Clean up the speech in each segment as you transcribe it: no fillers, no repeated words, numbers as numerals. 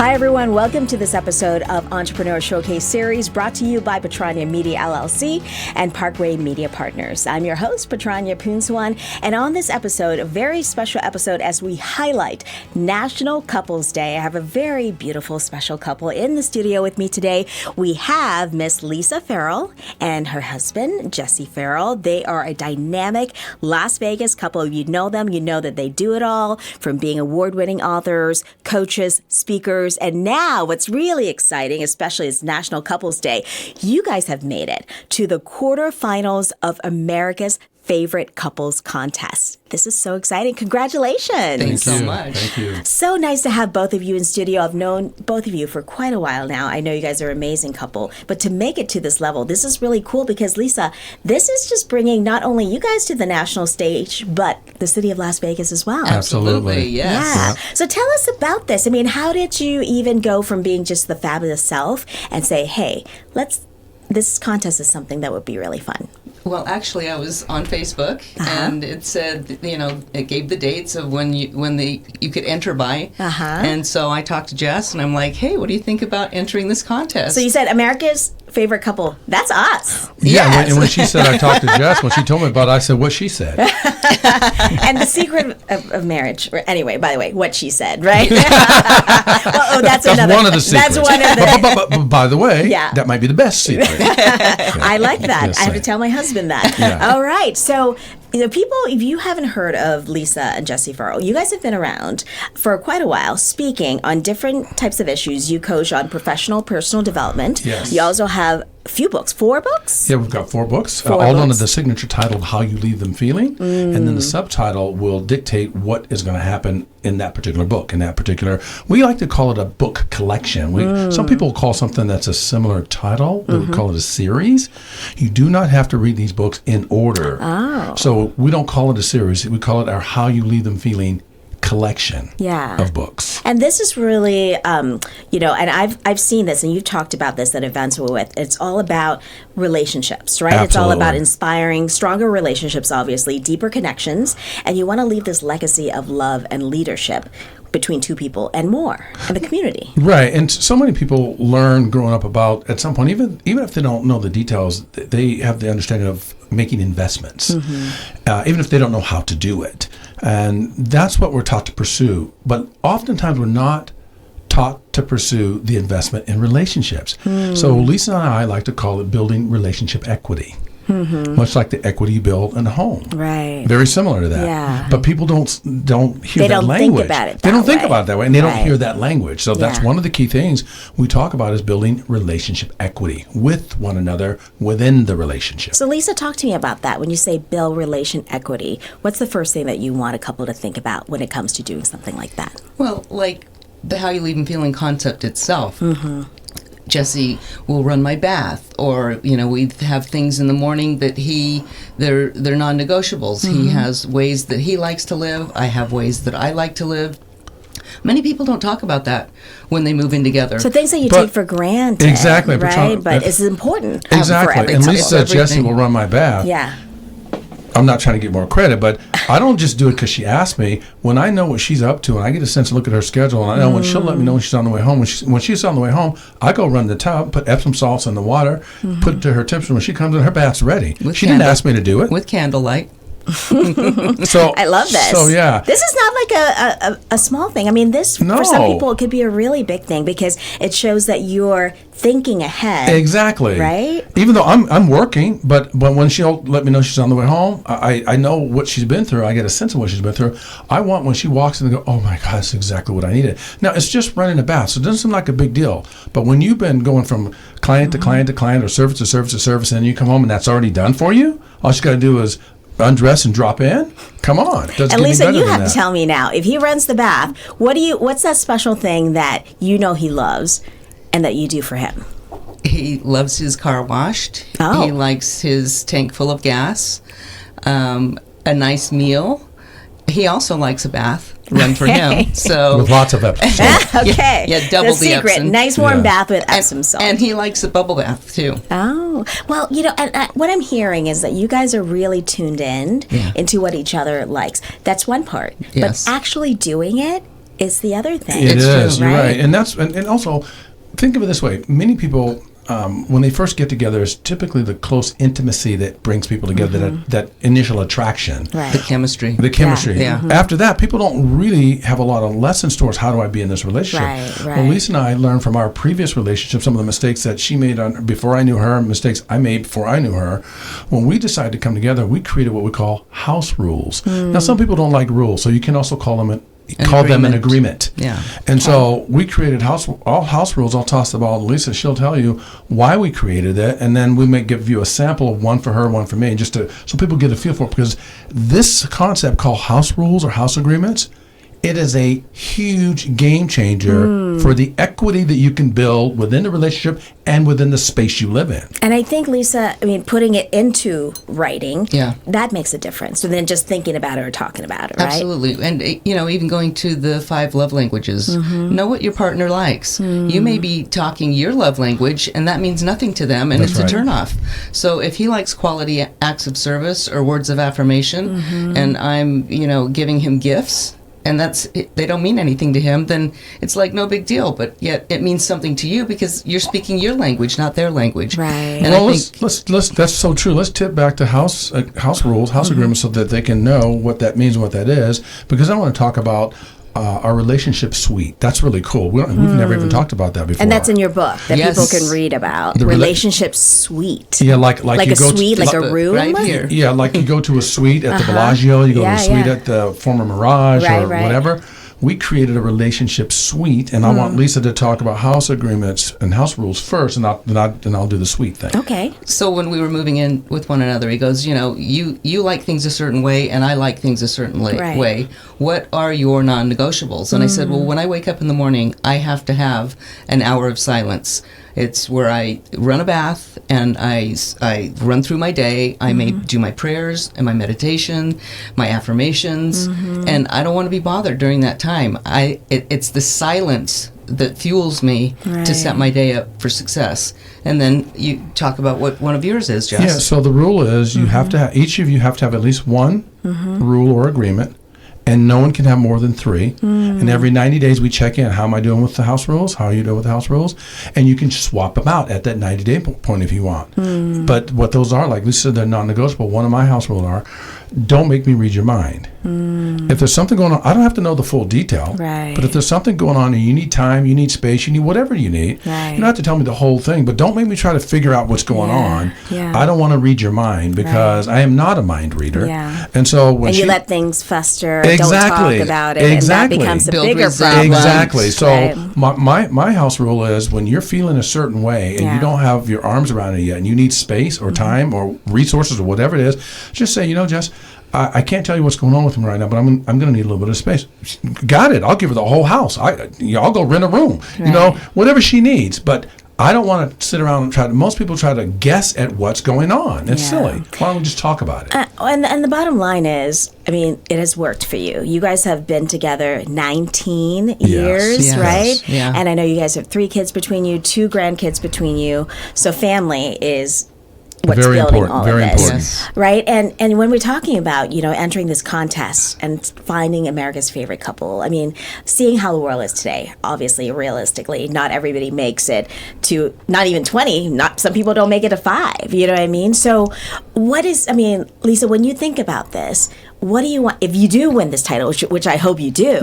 Hi, everyone. Welcome to this episode of Entrepreneur Showcase Series brought to you by Patranya Media LLC and Parkway Media Partners. I'm your host, Patranya Bhoolsuwan, and on this episode, a very special episode as we highlight National Couples Day. I have a very beautiful, special couple in the studio with me today. We have Miss Lisa Ferrell and her husband, Jesse Ferrell. They are a dynamic Las Vegas couple. If you know them, you know that they do it all, from being award-winning authors, coaches, speakers, and now what's really exciting, especially as National Couples Day, you guys have made it to the quarterfinals of America's Favorite Couples Contest. This is so exciting. Congratulations. Thanks so much. Thank you. So nice to have both of you in studio. I've known both of you for quite a while now. I know you guys are an amazing couple, but to make it to this level, this is really cool because, Lisa, this is just bringing not only you guys to the national stage, but the city of Las Vegas as well. Absolutely, yes. Yeah. So tell us about this. I mean, how did you even go from being just the fabulous self and say, hey, this contest is something that would be really fun? Well, actually, I was on Facebook, and it said, it gave the dates of when you could enter by. And so I talked to Jess, and I'm like, hey, what do you think about entering this contest? So you said America's Favorite Couple. That's us. Yeah, Yes. and when she said I talked to Jess, when she told me about it, I said what she said. And the secret of marriage. Anyway, by the way, what she said, right? That's another. One of the secrets. That's one of the. But by the way, Yeah. that might be the best secret. I like that. Just I have to saying. tell my husband that. Yeah. All right. So, people, if you haven't heard of Lisa and Jesse Ferrell, you guys have been around for quite a while speaking on different types of issues. You coach on professional, personal development. Yes. You also have a few books, 4 books? Yeah, we've got 4 books, Four all books. under the signature title, How You Leave Them Feeling. And then the subtitle will dictate what is going to happen in that particular book. We like to call it a book collection. Some people call something that's a similar title, they would call it a series. You do not have to read these books in order. Oh. So we don't call it a series. We call it our How You Leave Them Feeling collection of books. And this is really, and I've seen this, and you've talked about this at events we're with. It's all about relationships, right? Absolutely. It's all about inspiring stronger relationships, obviously, deeper connections, and you want to leave this legacy of love and leadership between 2 people and more in the community. Right, and so many people learn growing up about, at some point, even if they don't know the details, they have the understanding of making investments, even if they don't know how to do it. And that's what we're taught to pursue. But oftentimes we're not taught to pursue the investment in relationships. So Lisa and I like to call it building relationship equity. Much like the equity you build in a home. Right. Very similar to that. Yeah. But people don't hear They that don't language. think about it They don't that think way. about it that way, and they Right. don't hear that language. So that's Yeah. one of the key things we talk about is building relationship equity with one another within the relationship. So, Lisa, talk to me about that. When you say build relation equity, what's the first thing that you want a couple to think about when it comes to doing something like that? Well, like the How You Leave Them Feeling concept itself. Jesse will run my bath, or we have things in the morning that they're non-negotiables. He has ways that he likes to live. I have ways that I like to live. Many people don't talk about that when they move in together. So things that you But- take for granted, Exactly, right? But it's important for Exactly. every And couple. Lisa said Jesse Everything. will run my bath. Yeah. I'm not trying to get more credit, but I don't just do it because she asked me. When I know what she's up to, and I get a sense to look at her schedule, and I know when she'll let me know when she's on the way home. When she's on the way home, I go run the tub, put Epsom salts in the water, put it to her temperature. When she comes in, her bath's ready. She didn't ask me to do it. With candlelight. So I love this. So yeah. This is not like a small thing. I mean, this, for some No. people, it could be a really big thing because it shows that you're thinking ahead. Exactly. Right? Even though I'm working, but when she'll let me know she's on the way home, I know what she's been through. I get a sense of what she's been through. I want when she walks in to go, oh my God, that's exactly what I needed. Now, it's just running a bath, so it doesn't seem like a big deal. But when you've been going from client to client to client, or service to service to service, and then you come home and that's already done for you, all you got to do is undress and drop in. Come on. Doesn't And get any Lisa, better you than have that. to tell me now, if he runs the bath, what's that special thing that you know he loves and that you do for him? He loves his car washed. Oh. He likes his tank full of gas. A nice meal. He also likes a bath run for him. So With lots of episodes. Okay. Yeah, double the secret. Epsom. Nice warm Yeah. bath with Epsom salt. and he likes a bubble bath too. Oh, well, and what I'm hearing is that you guys are really tuned in into what each other likes. That's one part. Yes. But actually doing it is the other thing. It is. True, You're right. And that's and also think of it this way. Many people, when they first get together, it's typically the close intimacy that brings people together, that initial attraction. Right. The chemistry. The chemistry. Yeah. After that, people don't really have a lot of lessons towards how do I be in this relationship. Right. Well, Lisa and I learned from our previous relationship some of the mistakes that she made before I knew her, mistakes I made before I knew her. When we decided to come together, we created what we call house rules. Now, some people don't like rules, so you can also call them an agreement. Yeah. And so we created house rules. I'll toss the ball to Lisa. She'll tell you why we created it, and then we may give you a sample of one for her, one for me, just so people get a feel for it. Because this concept called house rules or house agreements, it is a huge game changer for the equity that you can build within the relationship and within the space you live in. And I think, Lisa, putting it into writing, that makes a difference than just thinking about it or talking about it, right? Absolutely. And, even going to the 5 love languages, know what your partner likes. You may be talking your love language, and that means nothing to them, and it's a turnoff. So if he likes quality acts of service or words of affirmation, and I'm, giving him gifts, and they don't mean anything to him, then it's like no big deal. But yet it means something to you because you're speaking your language, not their language. Right. And well, let's that's so true. Let's tip back to house rules, house agreements, so that they can know what that means and what that is. Because I want to talk about our relationship suite. That's really cool. We've never even talked about that before. And that's in your book that people can read about. The relationship suite. Yeah, like you a go suite, like a room? Right here. Yeah, like you go to a suite at the Bellagio, you go to a suite at the former Mirage or whatever. We created a relationship suite, and I want Lisa to talk about house agreements and house rules first, and I'll do the suite thing. Okay. So when we were moving in with one another, he goes, you like things a certain way, and I like things a certain way. What are your non-negotiables? And I said, well, when I wake up in the morning, I have to have an hour of silence. It's where I run a bath and I run through my day. I may do my prayers and my meditation, my affirmations, and I don't want to be bothered during that time. It's the silence that fuels me to set my day up for success. And then you talk about what one of yours is, Jess. Yeah, so the rule is you have to have, each of you have to have at least one rule or agreement. And no one can have more than 3. And every 90 days we check in. How am I doing with the house rules? How are you doing with the house rules? And you can swap them out at that 90-day point if you want. But what those are, like Lisa said, they're non-negotiable. One of my house rules are, don't make me read your mind. If there's something going on, I don't have to know the full detail. Right. But if there's something going on and you need time, you need space, you need whatever you need, you don't have to tell me the whole thing. But don't make me try to figure out what's going on. Yeah. I don't want to read your mind because I am not a mind reader. Yeah. And so when you let things fester, Exactly. don't talk about it, and that becomes a bigger problem. Exactly. So Right. my house rule is when you're feeling a certain way and you don't have your arms around it yet and you need space or time or resources or whatever it is, just say, Jess, I can't tell you what's going on with me right now, but I'm going to need a little bit of space. Got it. I'll give her the whole house. I'll go rent a room. Right. Whatever she needs. But I don't want to sit around and most people try to guess at what's going on. It's silly. Why don't we just talk about it? And the bottom line is, it has worked for you. You guys have been together 19 years, Yes. right? Yeah. And I know you guys have 3 kids between you, 2 grandkids between you. So family is what's Very building important, all very of this, important. right? And when we're talking about entering this contest and finding America's favorite couple, seeing how the world is today, obviously, realistically, not everybody makes it to not even 20. Some people don't make it to 5. You know what I mean? So, Lisa, when you think about this, what do you want if you do win this title, which I hope you do?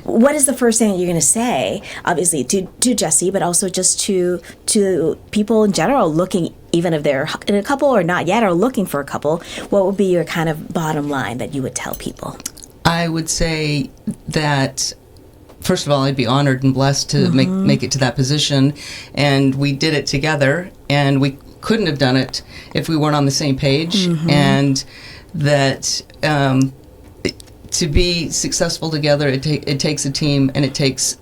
What is the first thing that you're going to say? Obviously, to Jesse, but also just to people in general looking. Even if they're in a couple or not yet, or looking for a couple, what would be your kind of bottom line that you would tell people? I would say that, first of all, I'd be honored and blessed to make it to that position. And we did it together, and we couldn't have done it if we weren't on the same page. And that to be successful together, it takes a team, and it takes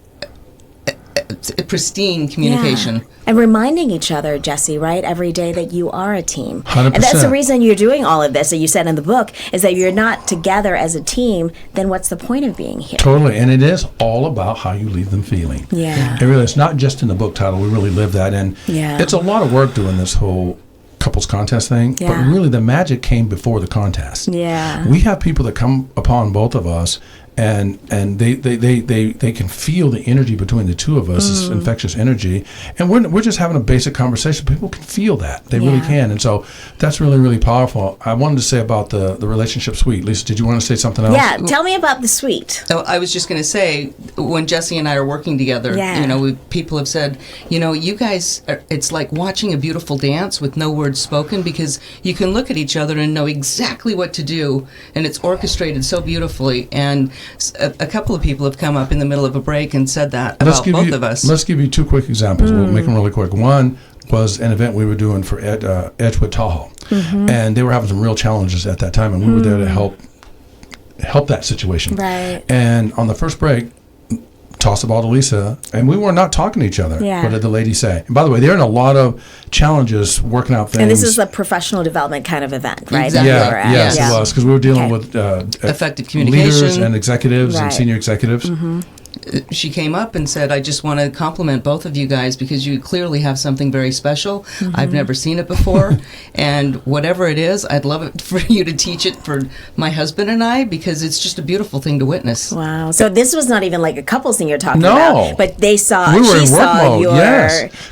a pristine communication. Yeah. And reminding each other, Jesse, right, every day that you are a team. 100%. And that's the reason you're doing all of this, that you said in the book, is that you're not together as a team, then what's the point of being here? Totally. And it is all about how you leave them feeling. Yeah. It really, it's not just in the book title. We really live that. And it's a lot of work doing this whole couples contest thing, but really the magic came before the contest. Yeah. We have people that come upon both of us and they can feel the energy between the two of us, this infectious energy, and we're just having a basic conversation. People can feel that, they really can, and so that's really, really powerful. I wanted to say about the relationship suite. Lisa, did you want to say something else? Yeah, tell me about the suite. So I was just going to say, when Jesse and I are working together, people have said, you guys, it's like watching a beautiful dance with no words spoken, because you can look at each other and know exactly what to do, and it's orchestrated so beautifully. And a couple of people have come up in the middle of a break and said that about both of us. Let's give you 2 quick examples. We'll make them really quick. One was an event we were doing for Edgewood Tahoe, and they were having some real challenges at that time, and we were there to help that situation. Right. And on the first break, tossed the ball to Lisa, and we were not talking to each other. Yeah. What did the lady say? And by the way, they're in a lot of challenges working out things. And this is a professional development kind of event, right? Exactly. Yes, it was, because we were dealing with effective communication, leaders and executives and senior executives. She came up and said, I just want to compliment both of you guys, because you clearly have something very special. I've never seen it before. And whatever it is, I'd love it for you to teach it for my husband and I, because it's just a beautiful thing to witness. Wow. So this was not even like a couples thing you're talking No. about. But they saw, We were she in work saw mode,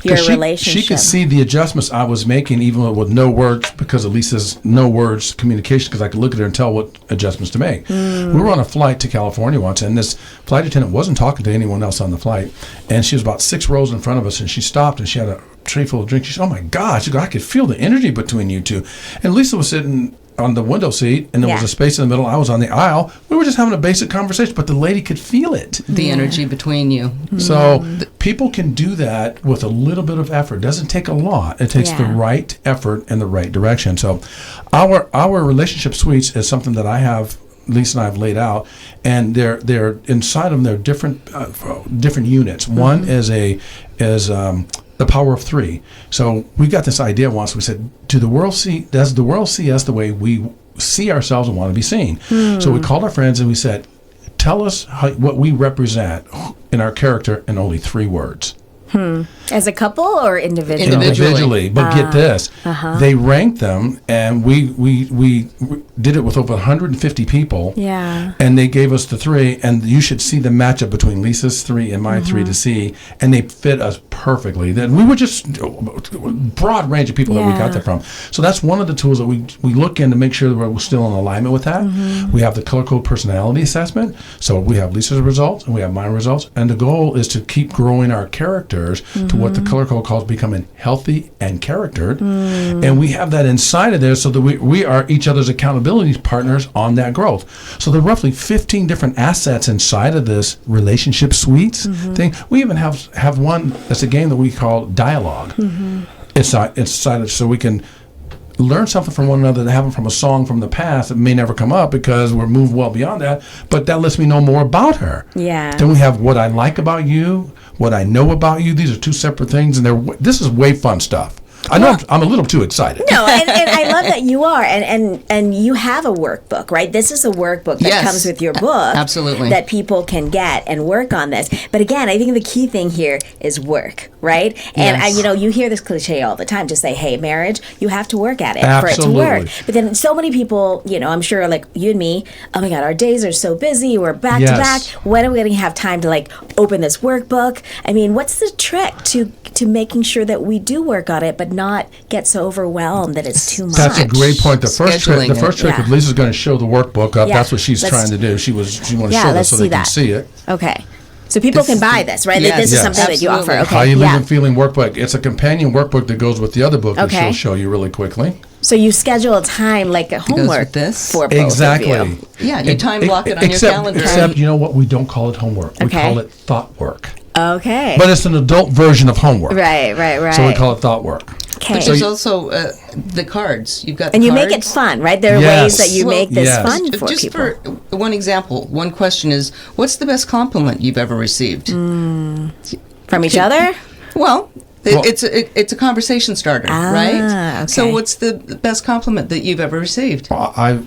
your she, relationship. She could see the adjustments I was making, even with no words, because of Lisa's no words communication, because I could look at her and tell what adjustments to make. We were on a flight to California once, and this flight attendant wasn't talking to anyone else on the flight, and she was about 6 rows in front of us, and she stopped, and she had a tray full of drinks. She said, oh my God, she goes, I could feel the energy between you two. And Lisa was sitting on the window seat, and there was a space in the middle. I was on the aisle. We were just having a basic conversation, but the lady could feel it. The energy between you. So people can do that with a little bit of effort. It doesn't take a lot. It takes the right effort in the right direction. So our relationship suites is something that Lisa and I have laid out, and they're inside of them. They're different units. One is the power of 3. So we got this idea once. We said, does the world see us the way we see ourselves and want to be seen? So we called our friends and we said, tell us what we represent in our character in only 3 words. As a couple or individually? Individually. But get this, they ranked them, and we did it with over 150 people. Yeah. And they gave us the 3, and you should see the matchup between Lisa's 3 and my 3 to see, and they fit us perfectly. Then we were just broad range of people that we got that from. So that's one of the tools that we look in to make sure that we're still in alignment with that. We have the color code personality assessment. So we have Lisa's results and we have my results, and the goal is to keep growing our characters to what the color code calls becoming healthy and charactered. And we have that inside of there so that we are each other's accountability partners on that growth. So there are roughly 15 different assets inside of this relationship suites thing. We even have one that's a game that we call dialogue. Inside of, so we can learn something from one another that happened from a song from the past that may never come up because we're moved well beyond that, but that lets me know more about her. Yeah. Then we have what I like about you, what I know about you. These are 2 separate things, and this is way fun stuff. I know I'm a little too excited. No, and I love that you are, and you have a workbook, right? This is a workbook that comes with your book. Absolutely. That people can get and work on this. But again, I think the key thing here is work, right? And you hear this cliche all the time, just say, hey, marriage, you have to work at it for it to work. But then so many people, I'm sure like you and me, oh my God, our days are so busy, we're back to back. When are we going to have time to open this workbook? I mean, what's the trick to making sure that we do work on it, but not get so overwhelmed that it's too much? That's a great point. The first trick Yeah. is Lisa's going to show the workbook up. That's what she's trying to do. She wanted to show this so they can see it. Okay. So people can buy this, right? Yes, this is something that you offer. Okay. How You Live and Feeling workbook. It's a companion workbook that goes with the other book that she'll show you really quickly. So you schedule a time like a homework for both of you. Yeah, you time block it on your calendar. Except, you know what? We don't call it homework. We call it thought work. Okay. But it's an adult version of homework. Right. So we call it thought work. Okay. But there's also the cards. You've got the and you cards. make it fun, right? There are ways that you make this fun for just people. Just for one example, one question is, what's the best compliment you've ever received? From each other? Well, It's a conversation starter, right? Okay. So what's the best compliment that you've ever received?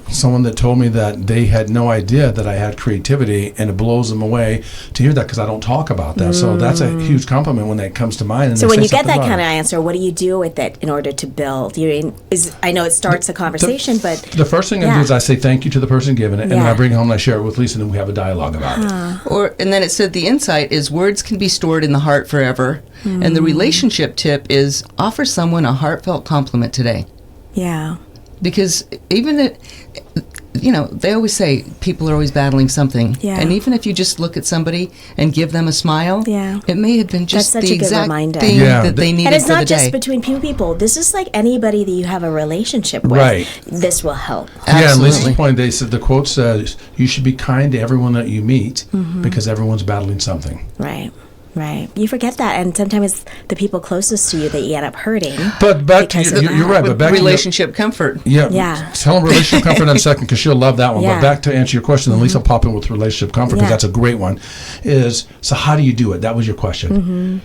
Someone that told me that they had no idea that I had creativity, and it blows them away to hear that because I don't talk about that. So that's a huge compliment when that comes to mind. And so when you get that kind of answer, what do you do with it in order to build? I know it starts a conversation, but the first thing I do is I say thank you to the person giving it, and then I bring it home and I share it with Lisa, and then we have a dialogue about it. And then it said the insight is words can be stored in the heart forever, and the relationship tip is offer someone a heartfelt compliment today. Yeah. Because even they always say people are always battling something. Yeah. And even if you just look at somebody and give them a smile, it may have been just the exact thing that they needed for the day. And it's not just between two people. This is like anybody that you have a relationship with. Right. This will help. Absolutely. Yeah, and Lisa's point, the quote says, you should be kind to everyone that you meet because everyone's battling something. Right. Right. You forget that, and sometimes it's the people closest to you that you end up hurting. But back to you're right. But back relationship comfort. Yeah. Tell them relationship comfort in a second because she'll love that one. Yeah. But back to answer your question, and Lisa pop in with relationship comfort because that's a great one. So how do you do it? That was your question.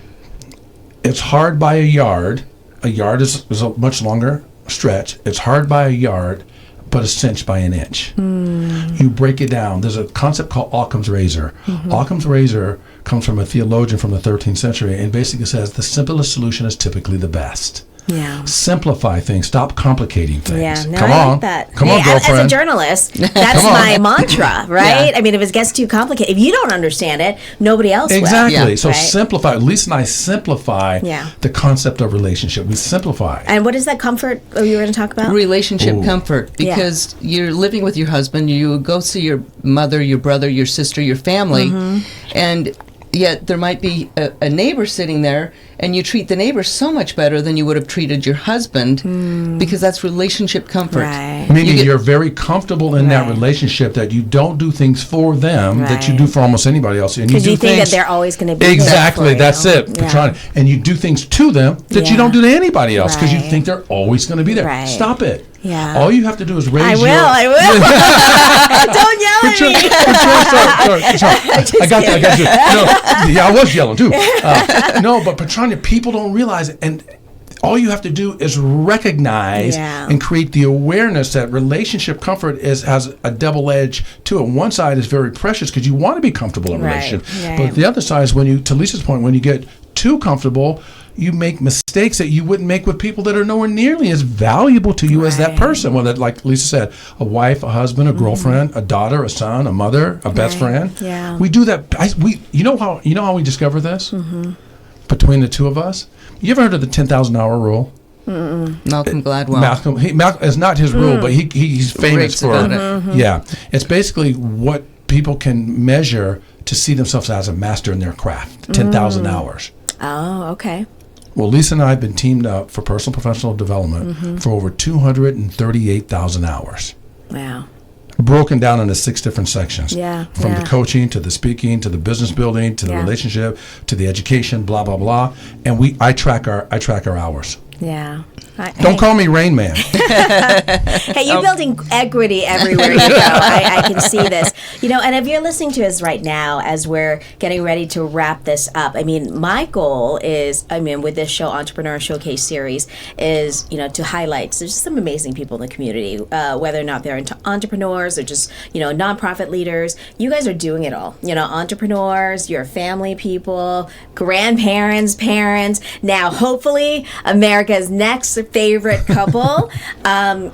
It's hard by a yard. A yard is a much longer stretch. It's hard by a yard, but a cinch by an inch. You break it down. There's a concept called Occam's razor. Occam's razor comes from a theologian from the 13th century and basically says the simplest solution is typically the best. Yeah. Simplify things. Stop complicating things. Yeah. No, I like that. Come on, girlfriend. As a journalist, that's my mantra, right? I mean, if it gets too complicated, if you don't understand it, nobody else will. Exactly. So simplify. Lisa and I simplify the concept of relationship. We simplify. And what is that comfort you were going to talk about? Relationship comfort. Because you're living with your husband, you go see your mother, your brother, your sister, your family, and yet there might be a neighbor sitting there, and you treat the neighbor so much better than you would have treated your husband because that's relationship comfort. Right. Meaning you're very comfortable in that relationship that you don't do things for them that you do for almost anybody else. Because you think that they're always going to be exactly, that's it. Yeah. And you do things to them that you don't do to anybody else because you think they're always going to be there. Right. Stop it. Yeah. All you have to do is raise I will. Don't yell at me. Sorry. I got you. No, I was yelling too. No, but Patranya, people don't realize it. And all you have to do is recognize and create the awareness that relationship comfort has a double edge to it. One side is very precious because you want to be comfortable in a relationship. Right. But the other side is to Lisa's point, when you get too comfortable, you make mistakes that you wouldn't make with people that are nowhere nearly as valuable to you as that person. Whether, like Lisa said, a wife, a husband, a girlfriend, a daughter, a son, a mother, a best friend. Yeah. We do that. You know how we discover this? Between the two of us? You ever heard of the 10,000-hour rule? Malcolm Gladwell. Malcolm it's not his rule, but he's famous for it. Yeah. It's basically what people can measure to see themselves as a master in their craft. 10,000 hours. Oh, okay. Well, Lisa and I have been teamed up for personal professional development for over 238,000 hours. Wow. Broken down into 6 different sections. Yeah. From the coaching to the speaking to the business building to the relationship to the education, blah blah blah. And I track our hours. Yeah. Don't call me Rain Man. Hey, you're building equity everywhere you go. I can see this. And if you're listening to us right now as we're getting ready to wrap this up, my goal is, with this show, Entrepreneur Showcase Series, is, to highlight there's just some amazing people in the community, whether or not they're entrepreneurs or just, nonprofit leaders. You guys are doing it all. Entrepreneurs, your family people, grandparents, parents. Now, hopefully, America's next favorite couple. I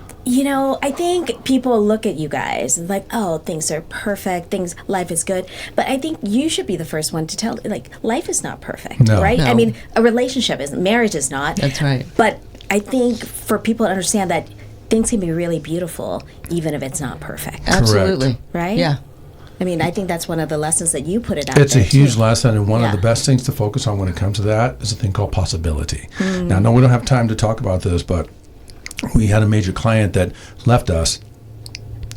think people look at you guys and like, oh, things are perfect, life is good. But I think you should be the first one to tell, life is not perfect, right? No. A relationship isn't, marriage is not. That's right. But I think for people to understand that things can be really beautiful, even if it's not perfect. Absolutely. Right? Yeah. I think that's one of the lessons that you put it out there. It's a huge lesson, and one of the best things to focus on when it comes to that is a thing called possibility. Now, I know we don't have time to talk about this, but we had a major client that left us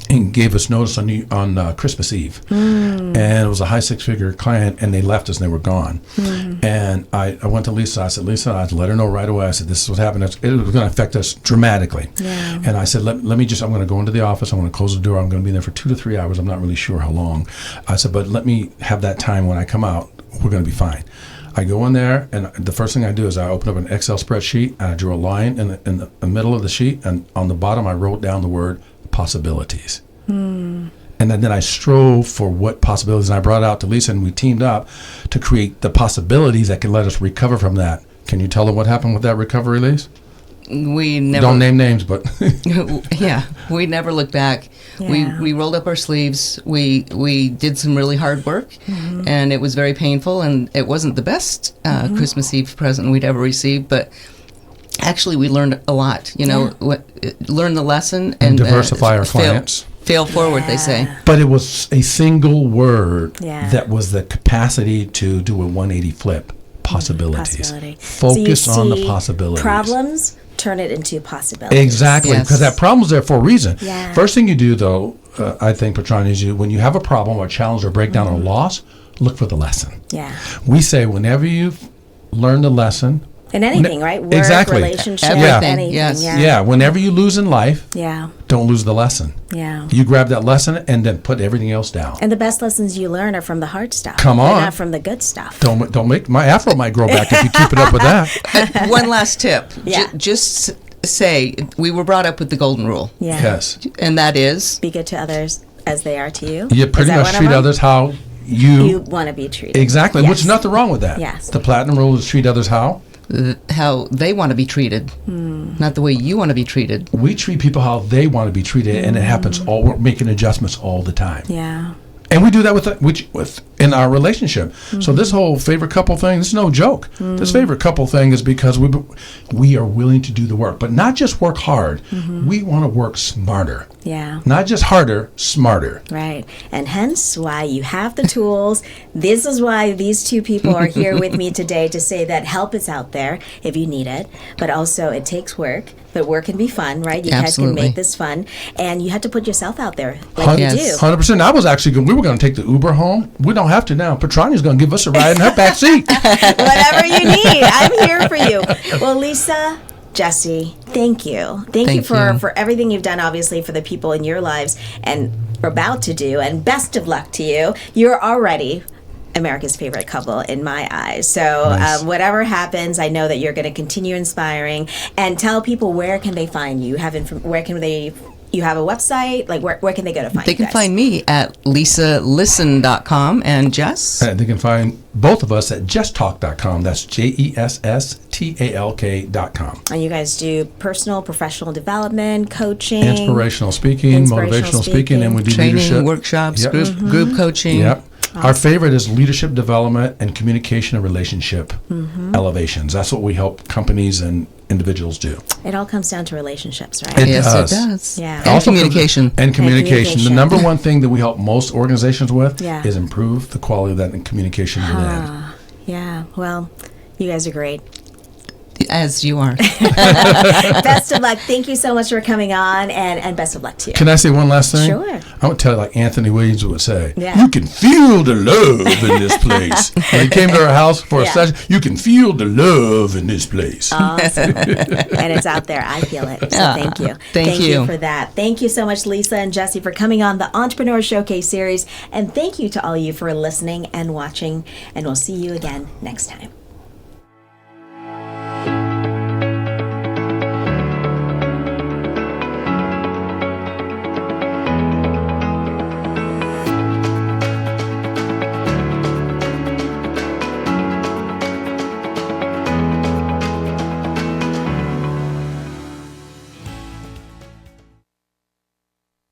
and gave us notice on Christmas Eve. And it was a high 6-figure client, and they left us and they were gone. And I went to Lisa. I said, Lisa, I'd let her know right away. I said, this is what happened. It was going to affect us dramatically. Yeah. And I said, let me I'm going to go into the office. I'm going to close the door. I'm going to be there for 2 to 3 hours. I'm not really sure how long. I said, but let me have that time when I come out. We're going to be fine. I go in there, and the first thing I do is I open up an Excel spreadsheet, and I drew a line in the middle of the sheet, and on the bottom I wrote down the word possibilities. And then I strove for what possibilities, and I brought it out to Lisa, and we teamed up to create the possibilities that can let us recover from that. Can you tell them what happened with that recovery, Lisa? We never Don't name names, but yeah, we never looked back. Yeah. We rolled up our sleeves. We did some really hard work, and it was very painful. And it wasn't the best Christmas Eve present we'd ever received, but actually we learned a lot. You know, learn the lesson and diversify our clients. Fail forward, they say. But it was a single word Yeah. that was the capacity to do a 180 flip. Possibilities. Possibility. Focus So you on the see possibilities. Problems, turn it into possibilities. Exactly, Yes. because that problem's there for a reason. Yeah. First thing you do, though, I think, Patranya, is when you have a problem or a challenge or breakdown or loss, look for the lesson. Yeah. We say whenever you learn the lesson, In anything, right? Work, Exactly. relationship, Everything, anything. yes. yeah, whenever you lose in life, Yeah. don't lose the lesson. Yeah. You grab that lesson and then put everything else down. And the best lessons you learn are from the hard stuff. Come They're on. not from the good stuff. Don't make my afro might grow back if you keep it up with that. One last tip. Yeah. Just say we were brought up with the golden rule, Yeah. Yes. and that is Be good to others as they are to you. You pretty Is that much one of treat them? others how You want to be treated. exactly, Yes. which is nothing wrong with that. Yes. The platinum rule is treat others how how they want to be treated, not the way you want to be treated. we treat people how they want to be treated, and it happens all. We're making adjustments all the time, Yeah. and we do that with in our relationship. So this whole favorite couple thing, this is no joke. This favorite couple thing is because we are willing to do the work, but not just work hard. We want to work smarter, Yeah. not just harder, smarter. Right. And hence why you have the tools. This is why these two people are here with me today to say that help is out there if you need it. But also it takes work. But work can be fun, right? You guys Absolutely. can make this fun. And you have to put yourself out there like you Yes. do. 100%. I was actually we were going to take the Uber home. We don't have to now. Patranya's going to give us a ride in her back seat. Whatever you need. I'm here for you. Well, Lisa, Jesse, thank you. Thank you Thank you. for everything you've done, obviously, for the people in your lives and are about to do. And best of luck to you. You're already America's favorite couple in my eyes. So Nice. whatever happens, I know that you're going to continue inspiring. And tell people, where can they find you? Where can they... You have a website? Like, where can they go to find They you can guys? find me at lisalisten.com and Jess. And they can find both of us at JessTalk.com. That's JessTalk.com. And you guys do personal, professional development, coaching. Inspirational speaking, motivational speaking, and we do Training, leadership. workshops, Yep. group coaching. Yep. Our favorite is leadership development and communication and relationship elevations. That's what we help companies and individuals do. It all comes down to relationships, right? It Yes, does. it does. Yeah. And Also communication. And communication. The communication. number one thing that we help most organizations with Yeah. is improve the quality of that in communication within. Yeah. Well, you guys are great. As you are. Best of luck. Thank you so much for coming on, and best of luck to you. Can I say one last thing? Sure. I would tell you like Anthony Williams would say, Yeah. you can feel the love in this place. When he came to our house for Yeah. a session, you can feel the love in this place. Awesome. And it's out there. I feel it. So thank you. Thank you. for that. Thank you so much, Lisa and Jesse, for coming on the Entrepreneur Showcase series. And thank you to all of you for listening and watching. And we'll see you again next time.